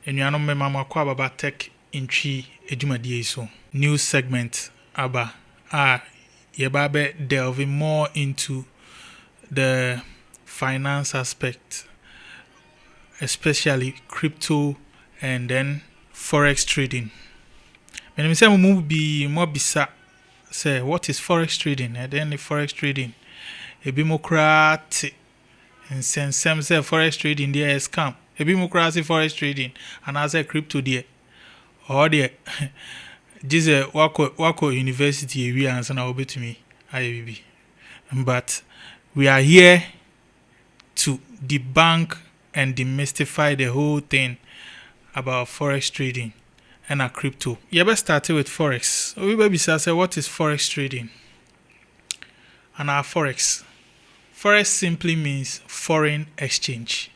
enuanom me mama kwa baba tech intri edwumadie so news segment aba yeba be delving more into the finance aspect, especially crypto and then forex trading. When we say we be more bisa say what is forex trading, and then the forex trading a bimokrati and sense some say forex trading there is scam. A bimokrati forex trading and as a crypto there or there this wako university we answer now to me IBB. But we are here to debunk and demystify the whole thing about forex trading and a crypto. You better start with forex. We baby say what is forex trading? And our forex. Forex simply means foreign exchange.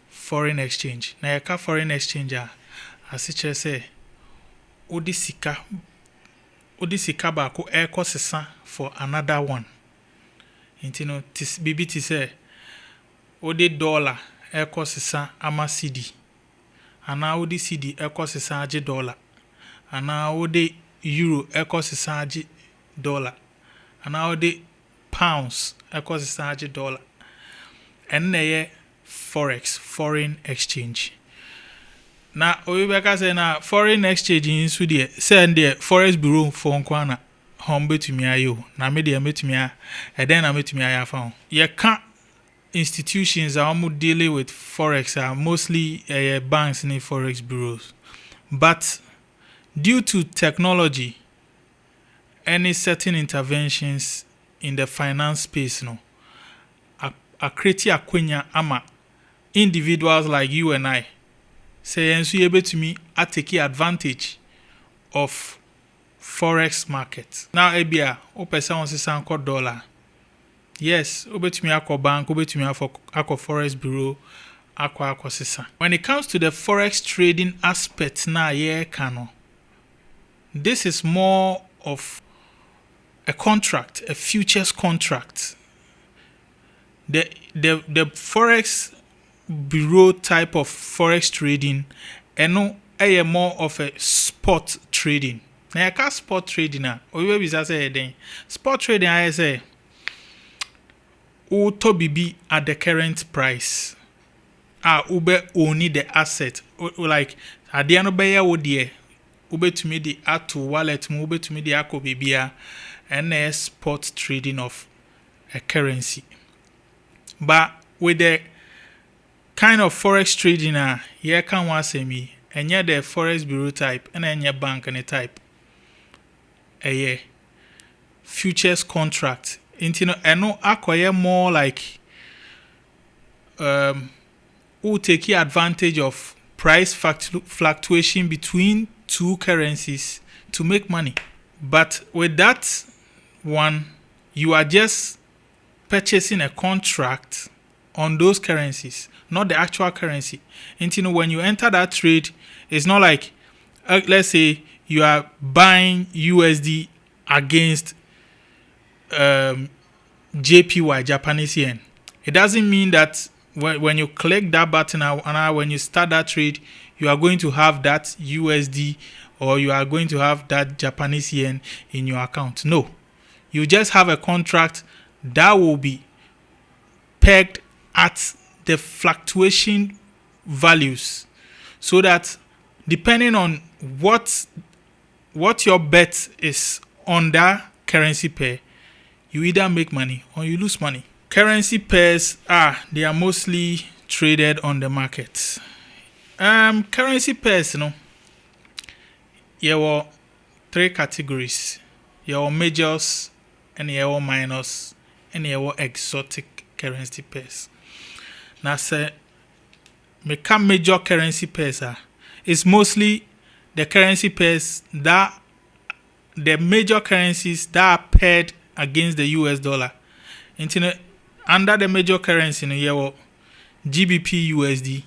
Foreign exchange. Now you foreign exchange as it say odisika ba ko ekosesa for another one. You know, this BBT say odi dollar ekosesa ama CD. Ana odi CD ekosesa age dollar. Ana odi euro ekosesa age dollar. Ana odi pounds ekosesa age dollar. And na forex, foreign exchange. Na oyibeka say na foreign exchange in Sweden send the forex bureau for nkwana hombe to me ayo na me dey metumi a eden na metumi aya fa. Ye can institutions are dealing with forex are mostly banks and forex bureaus, but due to technology any certain interventions in the finance space no a create akwenya ama individuals like you and I say ensu able to me I take advantage of forex market. Now ebia o person won say $1 yes, obetumi akọ bank, obetumi akọ forex bureau, akọ sisa. When it comes to the forex trading aspect na kano, this is more of a contract, a futures contract. The forex bureau type of forex trading eno more of a spot trading. Now you spot trading na we be say den spot trading I say to be at the current price. Ube only the asset. Like at the end of the year, ube to me the ato wallet, ube to me the ako bibia, and a spot trading of a currency. But with the kind of forex trading, here can one say me, and yet the forex bureau type, and then your bank and a type. A futures contract. I know acquire more like who take advantage of price fluctuation between two currencies to make money. But with that one, you are just purchasing a contract on those currencies, not the actual currency. And when you enter that trade, it's not like let's say you are buying USD against JPY, Japanese yen. It doesn't mean that when you click that button and when you start that trade, you are going to have that USD or you are going to have that Japanese yen in your account. No. You just have a contract that will be pegged at the fluctuation values so that depending on what your bet is on that currency pair, you either make money or you lose money. Currency pairs they are mostly traded on the market. Currency pairs, there were three categories. There were majors, and there were minors, and there were exotic currency pairs. Now, say, major currency pairs is mostly the currency pairs that the major currencies that are paired against the US dollar. Under the major currency, you have GBP USD,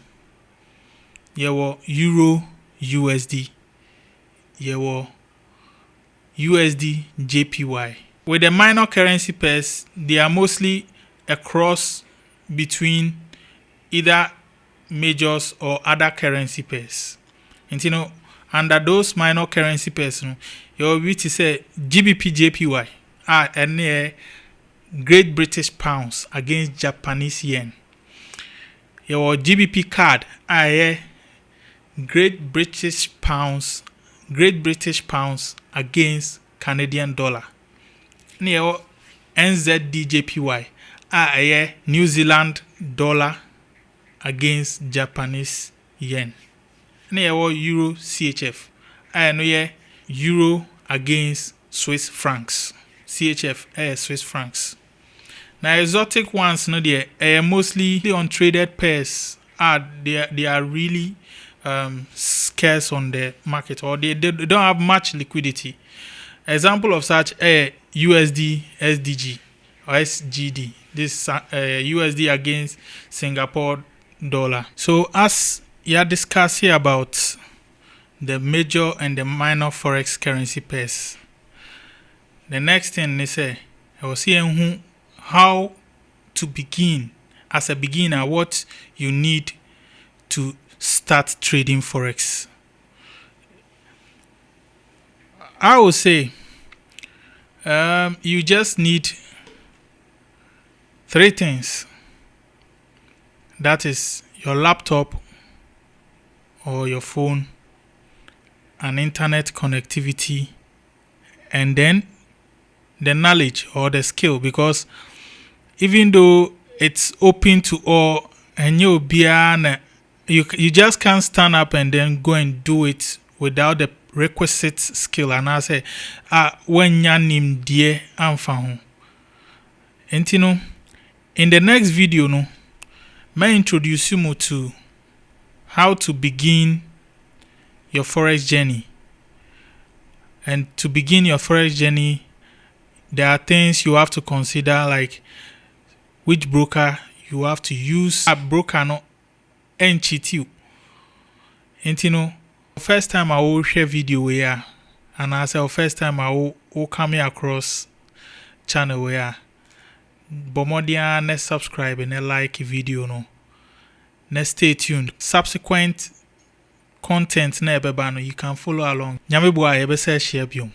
you have Euro USD, you have USD JPY. With the minor currency pairs, they are mostly a cross between either majors or other currency pairs. And under those minor currency pairs, you will say GBP JPY and Great British Pounds against Japanese Yen. Your GBP card Great British Pounds against Canadian dollar. Your NZDJPY New Zealand dollar against Japanese yen. Your Euro CHF Euro against Swiss francs. CHF Swiss francs. Now exotic ones mostly untraded pairs. They are really scarce on the market, or they don't have much liquidity. Example of such USD SDG or SGD. This USD against Singapore dollar. So as you discuss here about the major and the minor forex currency pairs, the next thing they say, I will see how to begin as a beginner, what you need to start trading forex. I would say you just need 3 things. That is your laptop or your phone, an internet connectivity, and then the knowledge or the skill, because even though it's open to all and you just can't stand up and then go and do it without the requisite skill. And I say when yanim die amfa. And in the next video may introduce you to how to begin your forex journey. And to begin your forex journey, there are things you have to consider, like which broker you have to use. A broker no cheat you. And first time I will share video here, and I say first time I will come across channel where Bomodia next subscribe and like video Next stay tuned. Subsequent content na ebeba you can follow along. Nyame boa yebe se share biom.